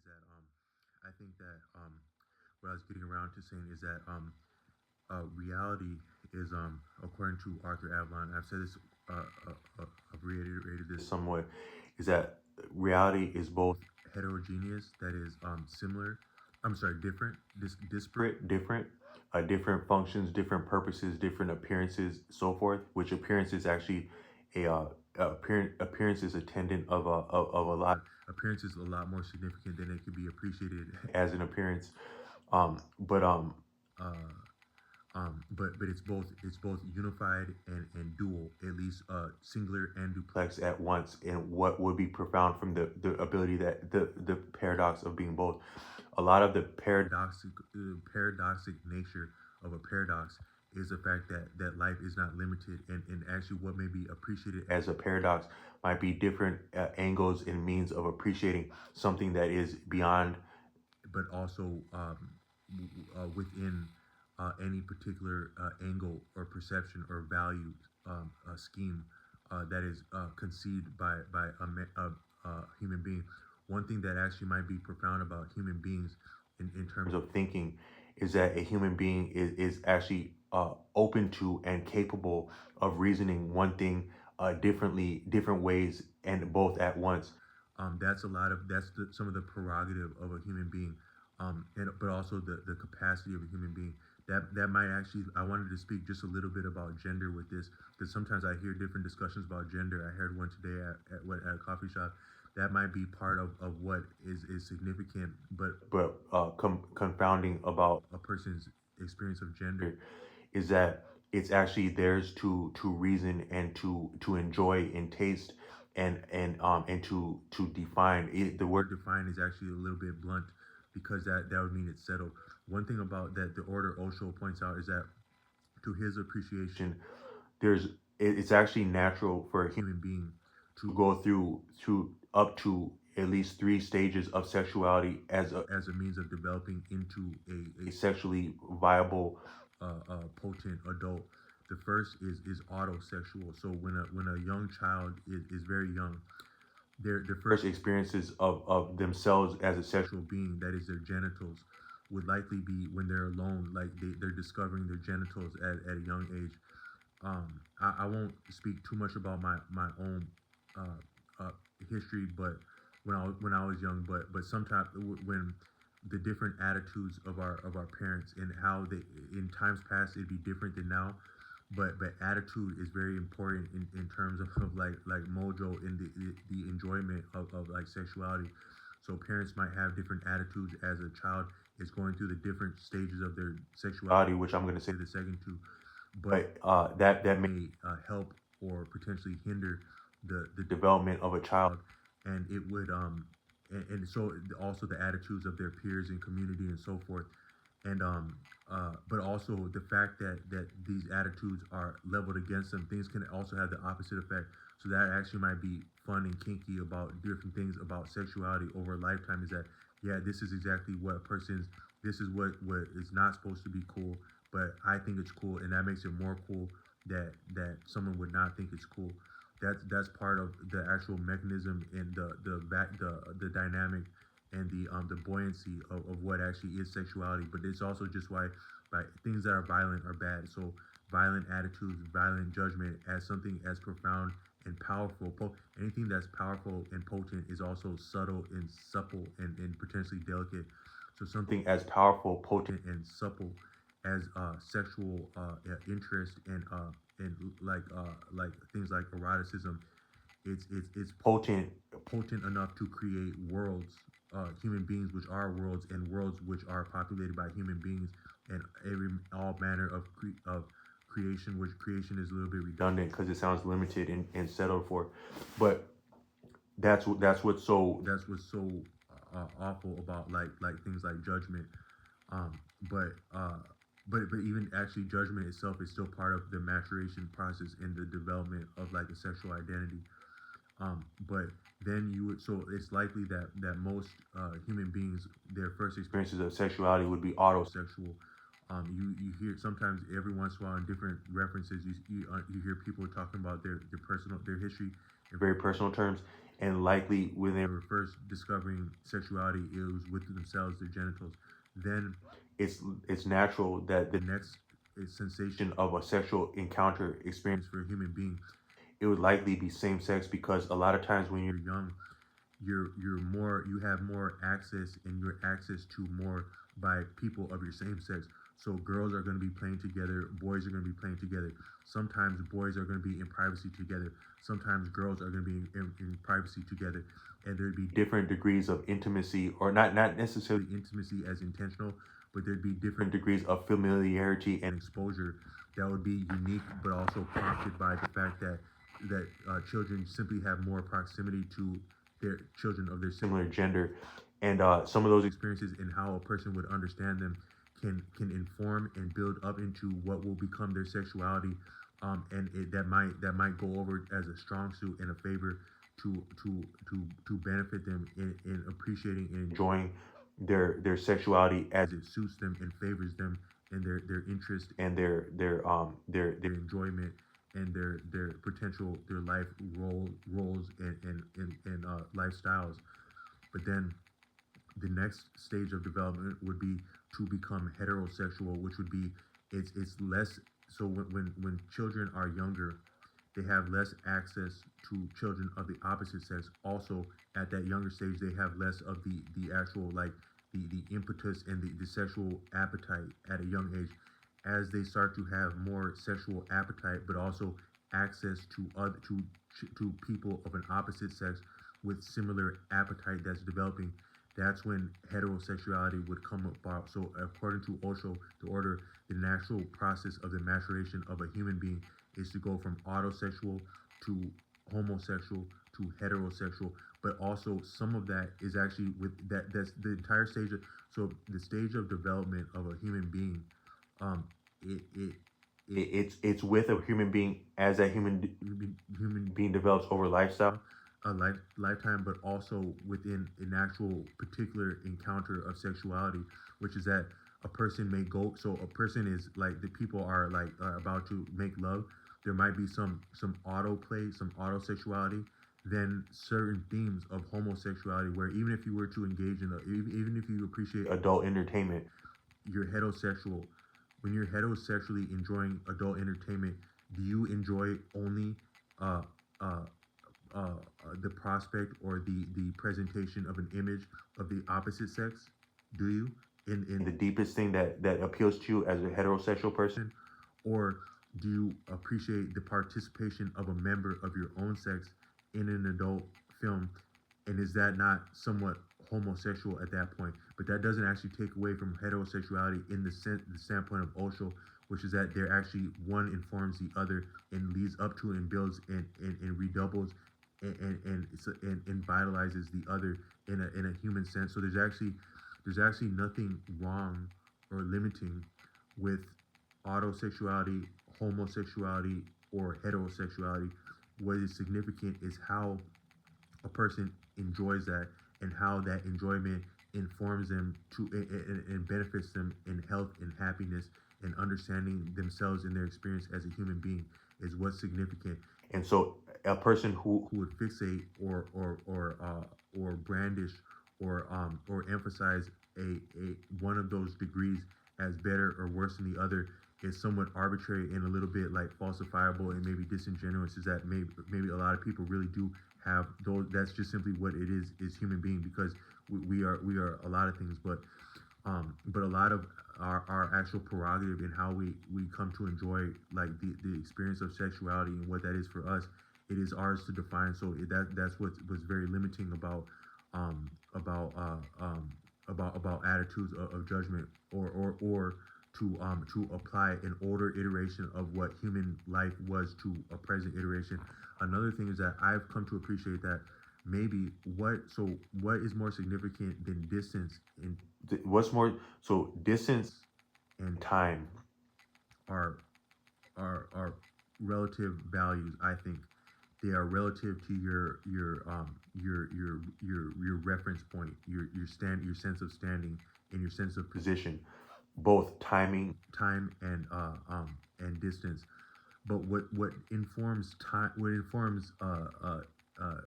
is that I think that what I was getting around to saying is that reality is according to Arthur Avalon. I've said this, I've reiterated this somewhat, is that reality is both heterogeneous, that is similar. I'm sorry, different, disparate, different, different functions, different purposes, different appearances, so forth. Which appearance is actually appearance is attendant of a lot. Appearance is a lot more significant than it could be appreciated as an appearance. But uh, but it's both unified and dual, at least singular and duplex at once. And what would be profound from the ability that the paradox of being both. A lot of the paradoxic nature of a paradox is the fact that life is not limited, and actually what may be appreciated as a paradox might be different angles and means of appreciating something that is beyond, but also within any particular angle or perception or value scheme that is conceived by a human being. One thing that actually might be profound about human beings in terms of thinking is that a human being is actually open to and capable of reasoning one thing differently, different ways, and both at once. That's a lot of some of the prerogative of a human being, and but also the capacity of a human being. That might actually, I wanted to speak just a little bit about gender with this, because sometimes I hear different discussions about gender. I heard one today at a coffee shop. That might be part of what is significant, but confounding about a person's experience of gender is that it's actually theirs to reason and to enjoy and taste and to define it. The word define is actually a little bit blunt, because that would mean it's settled. One thing about that the order Osho points out is that to his appreciation, there's it's actually natural for a human being to go through up to at least three stages of sexuality as a means of developing into a sexually viable, potent adult. The first is autosexual. So when a young child is very young, their first experiences of themselves as a sexual being, that is their genitals, would likely be when they're alone, like they're discovering their genitals at a young age. I won't speak too much about my own uh, history, but when I was young, but sometimes when the different attitudes of our parents and how they in times past it'd be different than now, but attitude is very important in terms of like mojo in the enjoyment of like sexuality. So parents might have different attitudes as a child is going through the different stages of their sexuality, which I'm going to say the second to, but that may help or potentially hinder the development of a child, and it would and so also the attitudes of their peers in community and so forth, and but also the fact that these attitudes are leveled against them, things can also have the opposite effect. So that actually might be fun and kinky about different things about sexuality over a lifetime, is that yeah, this is exactly what a person's, this is what is not supposed to be cool, but I think it's cool, and that makes it more cool that someone would not think it's cool. That's part of the actual mechanism and the dynamic and the buoyancy of what actually is sexuality. But it's also just why things that are violent are bad. So violent attitudes, violent judgment as something as profound and powerful. Anything that's powerful and potent is also subtle and supple and potentially delicate. So something as powerful, potent, and supple as sexual interest and like things like eroticism, it's potent enough to create worlds, human beings which are worlds, and worlds which are populated by human beings, and every all manner of creation, which creation is a little bit redundant because it sounds limited and settled for, but that's what's so awful about like things like judgment, um, but but even actually judgment itself is still part of the maturation process in the development of like a sexual identity. But then you would, so it's likely that most human beings, their first experiences of sexuality would be autosexual. You hear sometimes every once in a while in different references, you hear people talking about their personal, their history in very personal terms, and likely when they were first discovering sexuality, it was with themselves, their genitals. Then it's natural that the next sensation of a sexual encounter experience for a human being, it would likely be same sex, because a lot of times when you're young, you have more access, and your access to more by people of your same sex. So girls are going to be playing together, boys are going to be playing together. Sometimes boys are going to be in privacy together, sometimes girls are going to be in privacy together, and there'd be different degrees of intimacy, or not necessarily intimacy as intentional, but there'd be different degrees of familiarity and exposure that would be unique, but also prompted by the fact that children simply have more proximity to their children of their similar gender, and some of those experiences and how a person would understand them can inform and build up into what will become their sexuality, and that might go over as a strong suit and a favor to benefit them in appreciating and enjoying their sexuality as it suits them and favors them, and their interest and their enjoyment, and their potential, their life roles and lifestyles. But then the next stage of development would be to become heterosexual, which would be it's less. So when children are younger, they have less access to children of the opposite sex. Also, at that younger stage, they have less of the actual, like, the impetus and the sexual appetite at a young age. As they start to have more sexual appetite, but also access to other to people of an opposite sex with similar appetite that's developing, that's when heterosexuality would come about. So according to Osho, the order, the natural process of the maturation of a human being is to go from autosexual to homosexual to heterosexual. But also some of that is actually with that's the entire stage of, so the stage of development of a human being, um it, it it's with a human being as that human being develops over lifestyle, a lifetime, but also within an actual particular encounter of sexuality, which is that a person may go. So a person is like, the people are like about to make love. There might be some auto play, some auto sexuality, then certain themes of homosexuality, where even if you were to engage in even if you appreciate adult entertainment, you're heterosexual. When you're heterosexually enjoying adult entertainment, do you enjoy only uh, uh, the prospect or the presentation of an image of the opposite sex? Do you, in the deepest thing that appeals to you as a heterosexual person, or do you appreciate the participation of a member of your own sex in an adult film? And is that not somewhat homosexual at that point? But that doesn't actually take away from heterosexuality in the standpoint of Osho, which is that they're actually, one informs the other and leads up to and builds and redoubles and vitalizes the other in a human sense. So there's actually nothing wrong or limiting with autosexuality, homosexuality, or heterosexuality. What is significant is how a person enjoys that, and how that enjoyment informs them to and benefits them in health and happiness, and understanding themselves and their experience as a human being is what's significant. And so a person who would fixate or brandish or emphasize a one of those degrees as better or worse than the other is somewhat arbitrary and a little bit like falsifiable and maybe disingenuous. Is that maybe a lot of people really do have those. That's just simply what it is human being, because we are a lot of things, but a lot of our actual prerogative in how we come to enjoy, like, the experience of sexuality and what that is for us, it is ours to define. So that's what was very limiting about um about uh um about attitudes of judgment, or to apply an older iteration of what human life was to a present iteration. Another thing is that I've come to appreciate that maybe what is more significant than distance, and what's more, so distance and time are are relative values. I think they are relative to your reference point, your sense of standing, and your sense of position, both time and distance. But what informs time, what informs